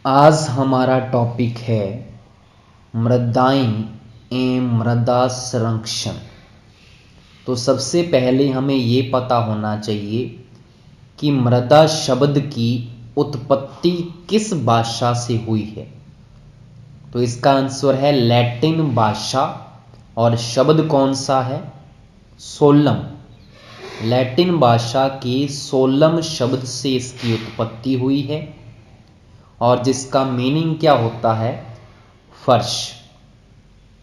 आज हमारा टॉपिक है मृदाएं एवं मृदा संरक्षण। तो सबसे पहले हमें ये पता होना चाहिए कि मृदा शब्द की उत्पत्ति किस भाषा से हुई है। तो इसका आंसर है लैटिन भाषा। और शब्द कौन सा है? सोलम। लैटिन भाषा के सोलम शब्द से इसकी उत्पत्ति हुई है और जिसका मीनिंग क्या होता है? फर्श।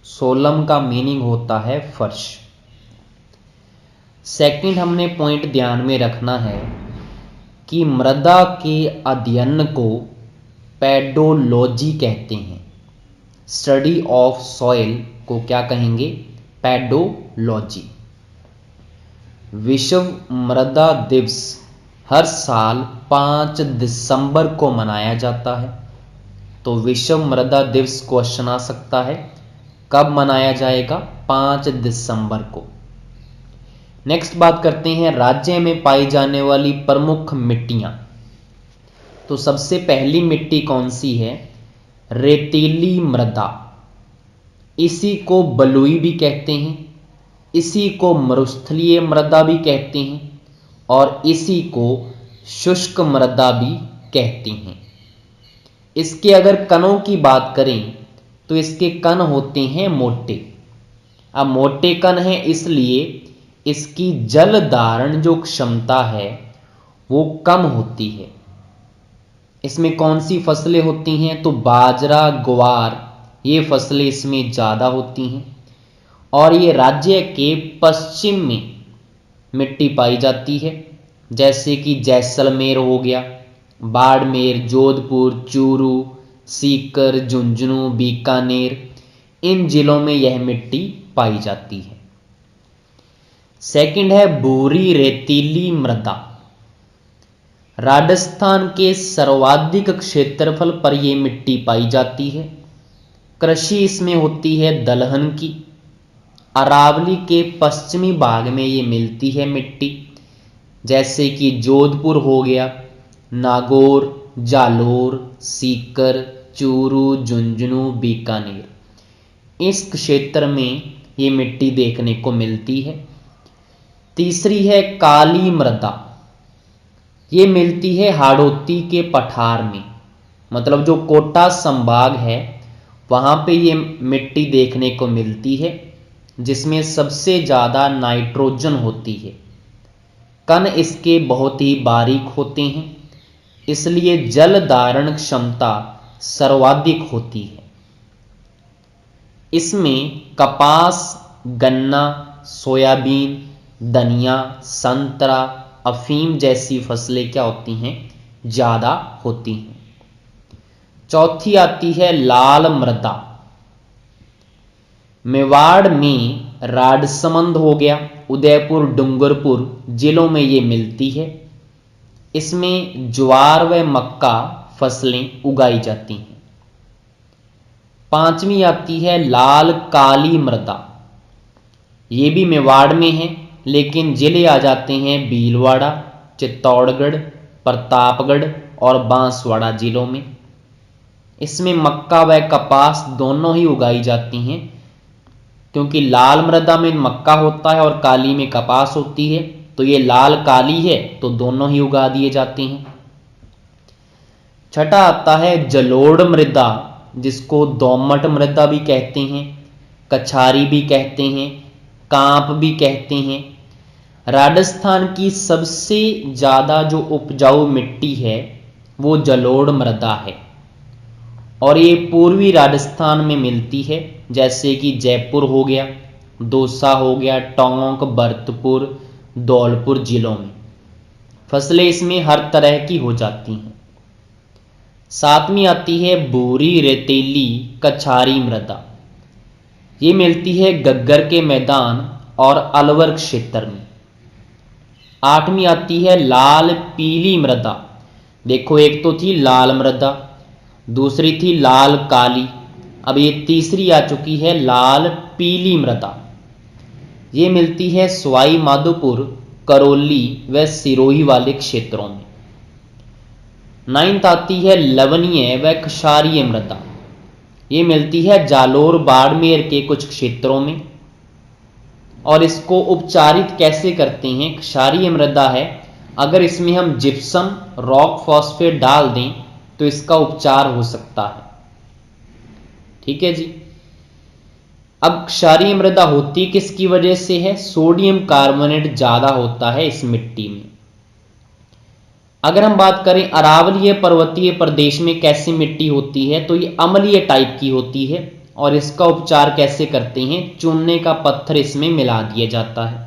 सोलम का मीनिंग होता है फर्श। सेकंड हमने पॉइंट ध्यान में रखना है कि मृदा के अध्ययन को पेडोलॉजी कहते हैं। स्टडी ऑफ सॉइल को क्या कहेंगे? पेडोलॉजी। विश्व मृदा दिवस हर साल 5 दिसंबर को मनाया जाता है। तो विश्व मृदा दिवस क्वेश्चन आ सकता है, कब मनाया जाएगा? 5 दिसंबर को। नेक्स्ट बात करते हैं राज्य में पाई जाने वाली प्रमुख मिट्टियां। तो सबसे पहली मिट्टी कौन सी है? रेतीली मृदा। इसी को बलुई भी कहते हैं, इसी को मरुस्थलीय मृदा भी कहते हैं और इसी को शुष्क मृदा भी कहते हैं। इसके अगर कणों की बात करें तो इसके कण होते हैं मोटे। अब मोटे कण हैं इसलिए इसकी जल धारण जो क्षमता है वो कम होती है। इसमें कौन सी फसलें होती हैं? तो बाजरा, ग्वार, ये फसलें इसमें ज़्यादा होती हैं। और ये राज्य के पश्चिम में मिट्टी पाई जाती है, जैसे कि जैसलमेर हो गया, बाड़मेर, जोधपुर, चूरू, सीकर, झुंझुनू, बीकानेर, इन जिलों में यह मिट्टी पाई जाती है। सेकंड है भूरी रेतीली मृदा। राजस्थान के सर्वाधिक क्षेत्रफल पर यह मिट्टी पाई जाती है। कृषि इसमें होती है दलहन की। अरावली के पश्चिमी भाग में ये मिलती है मिट्टी, जैसे कि जोधपुर हो गया, नागौर, जालोर, सीकर, चूरू, झुंझुनू, बीकानेर, इस क्षेत्र में ये मिट्टी देखने को मिलती है। तीसरी है काली मृदा। ये मिलती है हाड़ौती के पठार में, मतलब जो कोटा संभाग है वहां पे ये मिट्टी देखने को मिलती है, जिसमें सबसे ज़्यादा नाइट्रोजन होती है। कण इसके बहुत ही बारीक होते हैं, इसलिए जल धारण क्षमता सर्वाधिक होती है। इसमें कपास, गन्ना, सोयाबीन, धनिया, संतरा, अफीम जैसी फसलें क्या होती हैं? ज़्यादा होती हैं। चौथी आती है लाल मृदा। मेवाड़ में राजसमंद हो गया, उदयपुर, डूंगरपुर जिलों में ये मिलती है। इसमें ज्वार व मक्का फसलें उगाई जाती हैं। पांचवी आती है लाल काली मृदा। ये भी मेवाड़ में है, लेकिन जिले आ जाते हैं भीलवाड़ा, चित्तौड़गढ़, प्रतापगढ़ और बांसवाड़ा जिलों में। इसमें मक्का व कपास दोनों ही उगाई जाती हैं, क्योंकि लाल मृदा में मक्का होता है और काली में कपास होती है। तो ये लाल काली है तो दोनों ही उगा दिए जाते हैं। छठा आता है जलोढ़ मृदा, जिसको दोमट मृदा भी कहते हैं, कछारी भी कहते हैं, कांप भी कहते हैं। राजस्थान की सबसे ज़्यादा जो उपजाऊ मिट्टी है वो जलोढ़ मृदा है और ये पूर्वी राजस्थान में मिलती है, जैसे कि जयपुर हो गया, दौसा हो गया, टोंक, भरतपुर, धौलपुर जिलों में। फसलें इसमें हर तरह की हो जाती हैं। सातवीं आती है भूरी रेतीली कछारी मृदा। ये मिलती है गग्गर के मैदान और अलवर क्षेत्र में। आठवीं आती है लाल पीली मृदा। देखो, एक तो थी लाल मृदा, दूसरी थी लाल काली, अब ये तीसरी आ चुकी है लाल पीली मृदा। ये मिलती है सवाई माधोपुर, करौली व सिरोही वाले क्षेत्रों में। नाइन्थ आती है लवणीय व क्षारीय मृदा। ये मिलती है जालोर बाड़मेर के कुछ क्षेत्रों में। और इसको उपचारित कैसे करते हैं? क्षारीय मृदा है, अगर इसमें हम जिप्सम रॉक फॉस्फेट डाल दें तो इसका उपचार हो सकता है। ठीक है जी। अब क्षारीय मृदा होती किसकी वजह से है? सोडियम कार्बोनेट ज्यादा होता है इस मिट्टी में। अगर हम बात करें अरावलीय पर्वतीय प्रदेश में कैसी मिट्टी होती है, तो ये अम्लीय टाइप की होती है। और इसका उपचार कैसे करते हैं? चूने का पत्थर इसमें मिला दिया जाता है।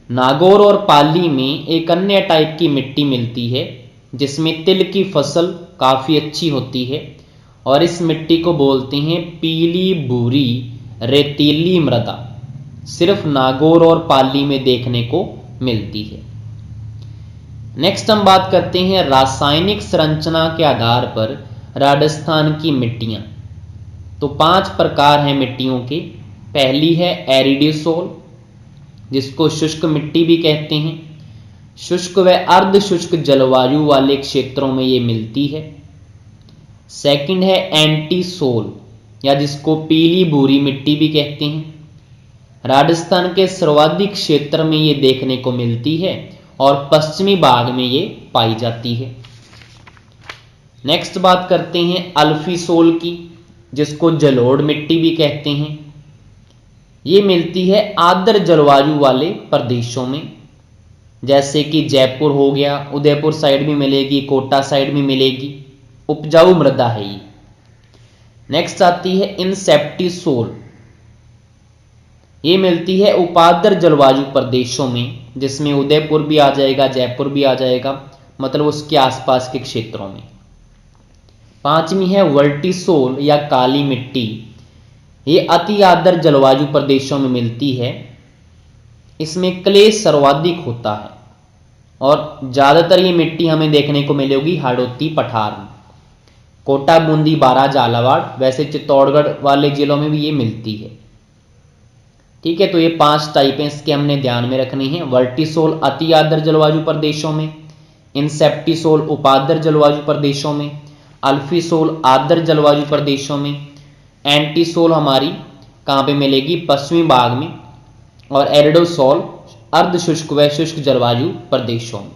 नागौर और पाली में एक अन्य टाइप की मिट्टी मिलती है जिसमें तिल की फसल काफी अच्छी होती है, और इस मिट्टी को बोलते हैं पीली भूरी रेतीली मृदा। सिर्फ नागौर और पाली में देखने को मिलती है। नेक्स्ट हम बात करते हैं रासायनिक संरचना के आधार पर राजस्थान की मिट्टियां। तो 5 प्रकार हैं मिट्टियों के। पहली है एरिडोसोल, जिसको शुष्क मिट्टी भी कहते हैं। शुष्क व अर्ध शुष्क जलवायु वाले क्षेत्रों में ये मिलती है। सेकंड है एंटीसोल, या जिसको पीली भूरी मिट्टी भी कहते हैं। राजस्थान के सर्वाधिक क्षेत्र में ये देखने को मिलती है और पश्चिमी भाग में ये पाई जाती है। नेक्स्ट बात करते हैं अल्फीसोल की, जिसको जलोढ़ मिट्टी भी कहते हैं। ये मिलती है आर्द्र जलवायु वाले प्रदेशों में, जैसे कि जयपुर हो गया, उदयपुर साइड भी मिलेगी, कोटा साइड भी मिलेगी। उपजाऊ मृदा है ये। नेक्स्ट आती है इंसेप्टिसोल। ये मिलती है उपाद्र जलवायु प्रदेशों में, जिसमें उदयपुर भी आ जाएगा, जयपुर भी आ जाएगा, मतलब उसके आसपास के क्षेत्रों में। 5वीं है वर्टिसोल या काली मिट्टी। ये अति आर्द्र जलवायु प्रदेशों में मिलती है। इसमें क्लेश सर्वाधिक होता है और ज्यादातर ये मिट्टी हमें देखने को मिलेगी हाड़ौती पठार में। कोटा, बूंदी, बारां, झालावाड़, वैसे चित्तौड़गढ़ वाले जिलों में भी ये मिलती है। ठीक है, तो ये 5 टाइपें इसके हमने ध्यान में रखनी है। वर्टिसोल अति आर्द्र जलवायु प्रदेशों में, इंसेप्टिसोल उपाद्र जलवायु प्रदेशों में, अल्फीसोल आर्द्र जलवायु प्रदेशों में, एंटीसोल हमारी कहाँ पे मिलेगी? पश्चिमी भाग में, और एरिडोसोल अर्ध शुष्क व शुष्क जलवायु प्रदेशों में।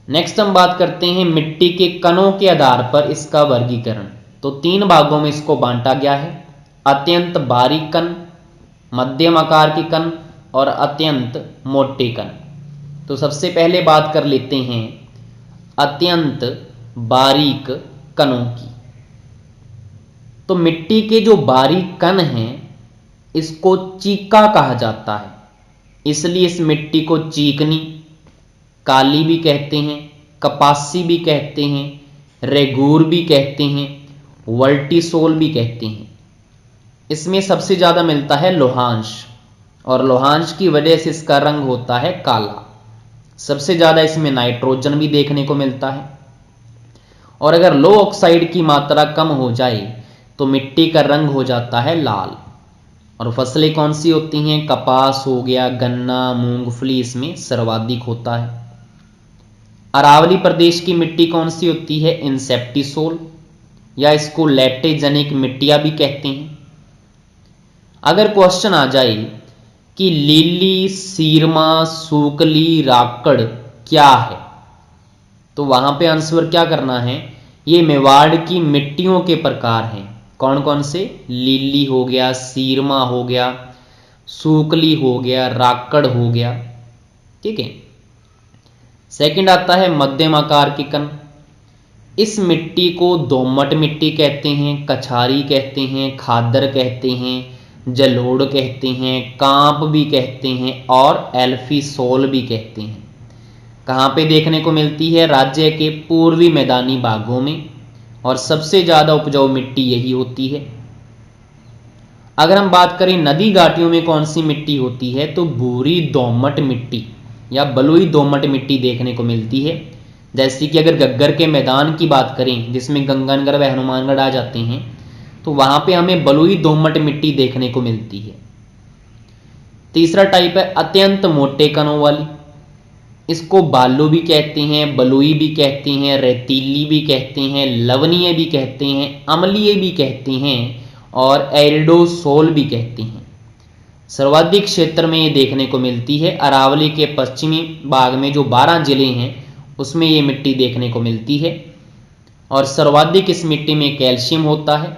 नेक्स्ट हम बात करते हैं मिट्टी के कणों के आधार पर इसका वर्गीकरण। तो 3 भागों में इसको बांटा गया है। अत्यंत बारीक कण, मध्यम आकार के कण और अत्यंत मोटे कण। तो सबसे पहले बात कर लेते हैं अत्यंत बारीक कणों की। तो मिट्टी के जो बारीक कण हैं इसको चीका कहा जाता है, इसलिए इस मिट्टी को चीकनी, काली भी कहते हैं, कपासी भी कहते हैं, रेगूर भी कहते हैं, वर्टिसोल भी कहते हैं। इसमें सबसे ज्यादा मिलता है लोहांश, और लोहांश की वजह से इसका रंग होता है काला। सबसे ज्यादा इसमें नाइट्रोजन भी देखने को मिलता है। और अगर लो ऑक्साइड की मात्रा कम हो जाए तो मिट्टी का रंग हो जाता है लाल। और फसलें कौन सी होती हैं? कपास हो गया, गन्ना, मूंगफली इसमें सर्वाधिक होता है। अरावली प्रदेश की मिट्टी कौन सी होती है? इंसेप्टिसोल, या इसको लैटेजेनिक मिट्टियां भी कहते हैं। अगर क्वेश्चन आ जाए कि लीली, सीरमा, सूकली, राक्कड़ क्या है, तो वहां पे आंसर क्या करना है? ये मेवाड़ की मिट्टियों के प्रकार हैं। कौन कौन से? लीली हो गया, सीरमा हो गया, सूकली हो गया, राक्कड़ हो गया। ठीक है। सेकंड आता है मध्यम आकार के कण। इस मिट्टी को दोमट मिट्टी कहते हैं, कछारी कहते हैं, खादर कहते हैं, जलोढ़ कहते हैं, कांप भी कहते हैं और एल्फीसोल भी कहते हैं। कहाँ पे देखने को मिलती है? राज्य के पूर्वी मैदानी भागों में, और सबसे ज्यादा उपजाऊ मिट्टी यही होती है। अगर हम बात करें नदी घाटियों में कौन सी मिट्टी होती है, तो भूरी दोमट मिट्टी या बलुई दोमट मिट्टी देखने को मिलती है। जैसे कि अगर गग्गर के मैदान की बात करें, जिसमें गंगानगर व हनुमानगढ़ आ जाते हैं, तो वहां पे हमें बलुई दोमट मिट्टी देखने को मिलती है। तीसरा टाइप है अत्यंत मोटे कणों वाली। इसको बालू भी कहते हैं, बलुई भी कहते हैं, रेतीली भी कहते हैं, लवणीय भी कहते हैं, अम्लीय भी कहते हैं और एरिडोसोल भी कहते हैं। सर्वाधिक क्षेत्र में ये देखने को मिलती है। अरावली के पश्चिमी भाग में जो 12 जिले हैं उसमें ये मिट्टी देखने को मिलती है और सर्वाधिक इस मिट्टी में कैल्शियम होता है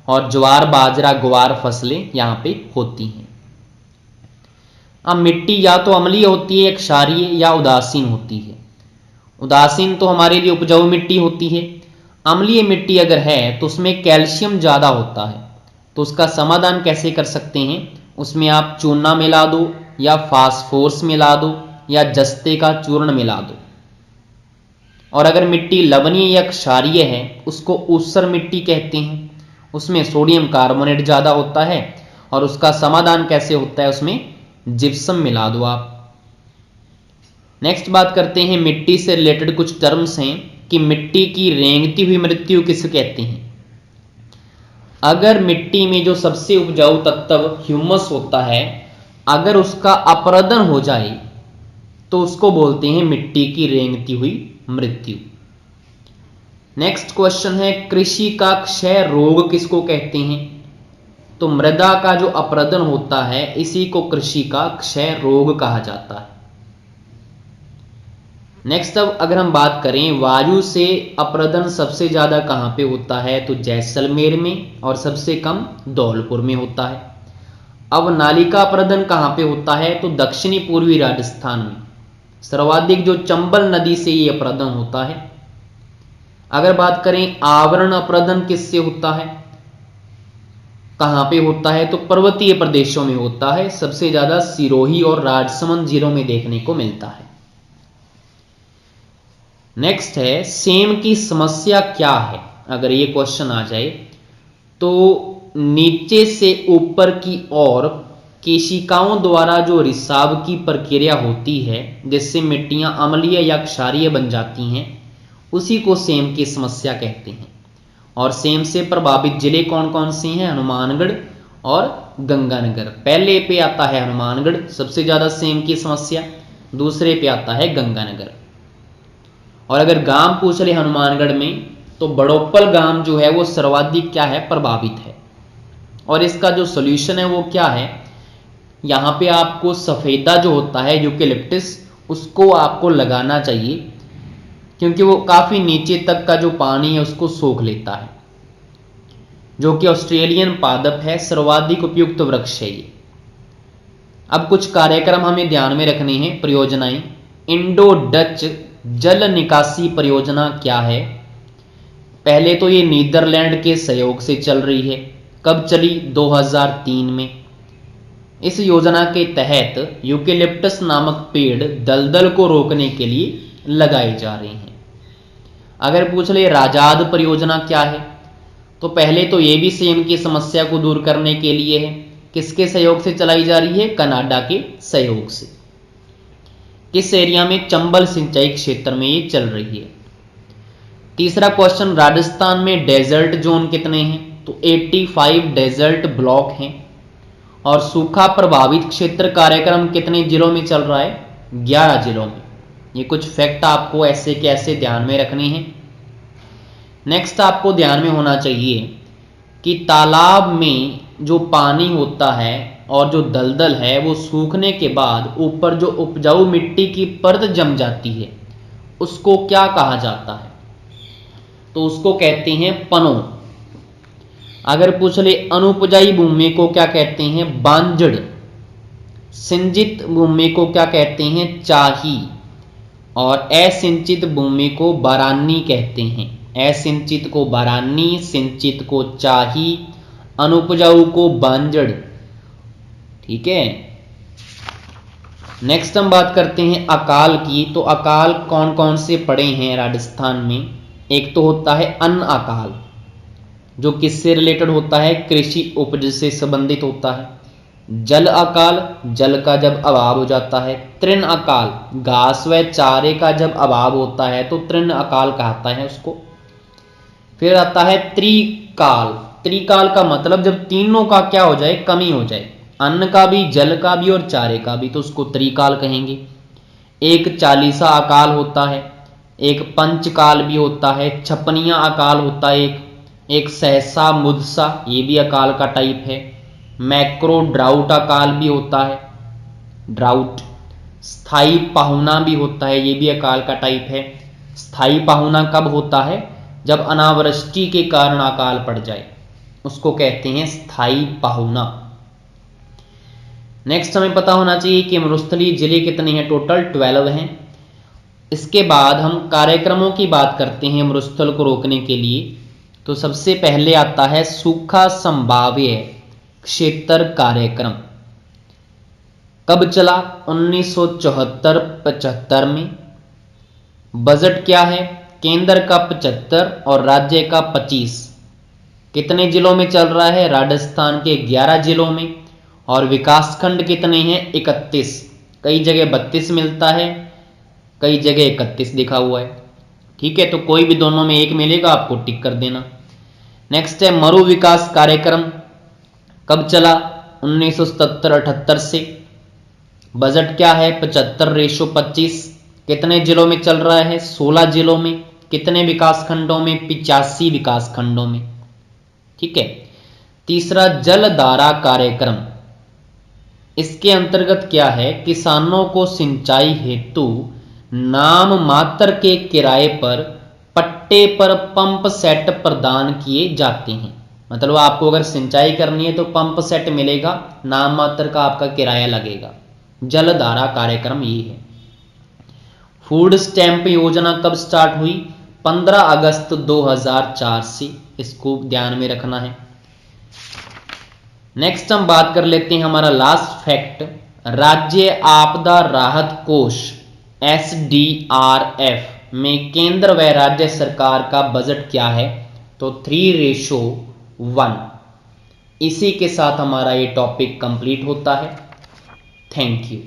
और ज्वार, बाजरा, ग्वार फसलें यहाँ पे होती हैं। अब मिट्टी या तो अम्लीय होती है, क्षारीय या उदासीन होती है। उदासीन तो हमारे लिए उपजाऊ मिट्टी होती है। अम्लीय मिट्टी अगर है तो उसमें कैल्शियम ज़्यादा होता है। तो उसका समाधान कैसे कर सकते हैं? उसमें आप चूना मिला दो या फास्फोरस मिला दो या जस्ते का चूर्ण मिला दो। और अगर मिट्टी लवणीय या क्षारीय है उसको ऊसर मिट्टी कहते हैं। उसमें सोडियम कार्बोनेट ज़्यादा होता है और उसका समाधान कैसे होता है? उसमें जिप्सम मिला दो आप। नेक्स्ट बात करते हैं, मिट्टी से रिलेटेड कुछ टर्म्स हैं कि मिट्टी की रेंगती हुई मृत्यु किसे कहते हैं। अगर मिट्टी में जो सबसे उपजाऊ तत्व ह्यूमस होता है, अगर उसका अपरदन हो जाए तो उसको बोलते हैं मिट्टी की रेंगती हुई मृत्यु। नेक्स्ट क्वेश्चन है, कृषि का क्षय रोग किसको कहते हैं? तो मृदा का जो अपरदन होता है इसी को कृषि का क्षय रोग कहा जाता है। नेक्स्ट अब अगर हम बात करें, वायु से अपरदन सबसे ज्यादा कहां पे होता है? तो जैसलमेर में और सबसे कम धौलपुर में होता है। अब नालिका अपरदन कहां पे होता है? तो दक्षिणी पूर्वी राजस्थान में। सर्वाधिक जो चंबल नदी से ये अपरदन होता है। अगर बात करें आवरण अपरदन किससे होता है, कहां पे होता है? तो पर्वतीय प्रदेशों में होता है। सबसे ज्यादा सिरोही और राजसमंद जिलों में देखने को मिलता है। नेक्स्ट है, सेम की समस्या क्या है? अगर ये क्वेश्चन आ जाए तो नीचे से ऊपर की ओर केशिकाओं द्वारा जो रिसाव की प्रक्रिया होती है जिससे मिट्टियां अम्लीय या क्षारीय बन जाती हैं उसी को सेम की समस्या कहते हैं। और सेम से प्रभावित जिले कौन कौन से हैं? हनुमानगढ़ और गंगानगर। पहले पे आता है हनुमानगढ़, सबसे ज्यादा सेम की समस्या। दूसरे पे आता है गंगानगर। और अगर गांव पूछ ले हनुमानगढ़ में तो बड़ोपल गांव जो है वो सर्वाधिक क्या है? प्रभावित है। और इसका जो सोल्यूशन है वो क्या है? यहां पे आपको सफेदा जो होता है यूकेलिप्टस उसको आपको लगाना चाहिए क्योंकि वो काफी नीचे तक का जो पानी है उसको सोख लेता है, जो कि ऑस्ट्रेलियन पादप है। सर्वाधिक उपयुक्त वृक्ष है ये। अब कुछ कार्यक्रम हमें ध्यान में रखने हैं, परियोजनाएं। इंडो डच जल निकासी परियोजना क्या है? पहले तो ये नीदरलैंड के सहयोग से चल रही है। कब चली? 2003 में। इस योजना के तहत यूकेलिप्टस नामक पेड़ दलदल को रोकने के लिए लगाए जा रहे हैं। अगर पूछ ले राजाद परियोजना क्या है, तो पहले तो ये भी सेम की समस्या को दूर करने के लिए है। किसके सहयोग से चलाई जा रही है? कनाडा के सहयोग से। किस एरिया में? चंबल सिंचाई क्षेत्र में ये चल रही है। तीसरा क्वेश्चन, राजस्थान में डेजर्ट जोन कितने हैं? तो 85 डेजर्ट ब्लॉक हैं। और सूखा प्रभावित क्षेत्र कार्यक्रम कितने जिलों में चल रहा है? 11 जिलों में। ये कुछ फैक्ट आपको ऐसे के ऐसे ध्यान में रखने हैं। नेक्स्ट आपको ध्यान में होना चाहिए कि तालाब में जो पानी होता है और जो दलदल है वो सूखने के बाद ऊपर जो उपजाऊ मिट्टी की परत जम जाती है उसको क्या कहा जाता है? तो उसको कहते हैं पनो। अगर पूछ ले अनुपजाई भूमि को क्या कहते हैं? बांजड़। सिंचित भूमि को क्या कहते हैं? चाही। और असिंचित भूमि को बारानी कहते हैं। असिंचित को बारानी, सिंचित को चाही, अनुपजाऊ को बांजड़। ठीक है। नेक्स्ट हम बात करते हैं अकाल की। तो अकाल कौन कौन से पड़े हैं राजस्थान में? एक तो होता है अन्न अकाल, जो किससे रिलेटेड होता है? कृषि उपज से संबंधित होता है। जल अकाल, जल का जब अभाव हो जाता है। तृण अकाल, घास व चारे का जब अभाव होता है तो तृण अकाल कहता है उसको। फिर आता है त्रिकाल। त्रिकाल का मतलब जब तीनों का क्या हो जाए? कमी हो जाए, अन्न का भी, जल का भी और चारे का भी, तो उसको त्रिकाल कहेंगे। एक चालीसा अकाल होता है, एक पंचकाल भी होता है, छपनिया अकाल होता है, एक सहसा मुदसा, ये भी अकाल का टाइप है। मैक्रो ड्राउट अकाल भी होता है, ड्राउट। स्थाई पाहुना भी होता है, ये भी अकाल का टाइप है। स्थाई पाहुना कब होता है? जब अनावृष्टि के कारण अकाल पड़ जाए, उसको कहते हैं स्थाई पाहुना। नेक्स्ट हमें पता होना चाहिए कि मरुस्थलीय जिले कितने हैं, टोटल 12 हैं। इसके बाद हम कार्यक्रमों की बात करते हैं मरुस्थल को रोकने के लिए। तो सबसे पहले आता है सूखा संभाव्य क्षेत्र कार्यक्रम। कब चला? 1974-75 में। बजट क्या है? केंद्र का 75 और राज्य का 25। कितने जिलों में चल रहा है? राजस्थान के 11 जिलों में। और विकासखंड कितने हैं? 31। कई जगह 32 मिलता है, कई जगह 31 लिखा हुआ है। ठीक है, तो कोई भी दोनों में एक मिलेगा, आपको टिक कर देना। नेक्स्ट है मरु विकास कार्यक्रम। कब चला? 1977-78 से। बजट क्या है? 75/25। कितने जिलों में चल रहा है? 16 जिलों में। कितने विकासखंडों में? 85 विकासखंडों में। ठीक है। तीसरा जलधारा कार्यक्रम। इसके अंतर्गत क्या है? किसानों को सिंचाई हेतु नाम मात्र के किराए पर पट्टे पर पंप सेट प्रदान किए जाते हैं। मतलब आपको अगर सिंचाई करनी है तो पंप सेट मिलेगा, नाम मात्र का आपका किराया लगेगा। जलधारा कार्यक्रम ये है। फूड स्टैंप योजना कब स्टार्ट हुई? 15 अगस्त 2004 से। इसको ध्यान में रखना है। नेक्स्ट हम बात कर लेते हैं हमारा लास्ट फैक्ट, राज्य आपदा राहत कोष SDRF में केंद्र व राज्य सरकार का बजट क्या है? तो 3:1। इसी के साथ हमारा ये टॉपिक कंप्लीट होता है। Thank you.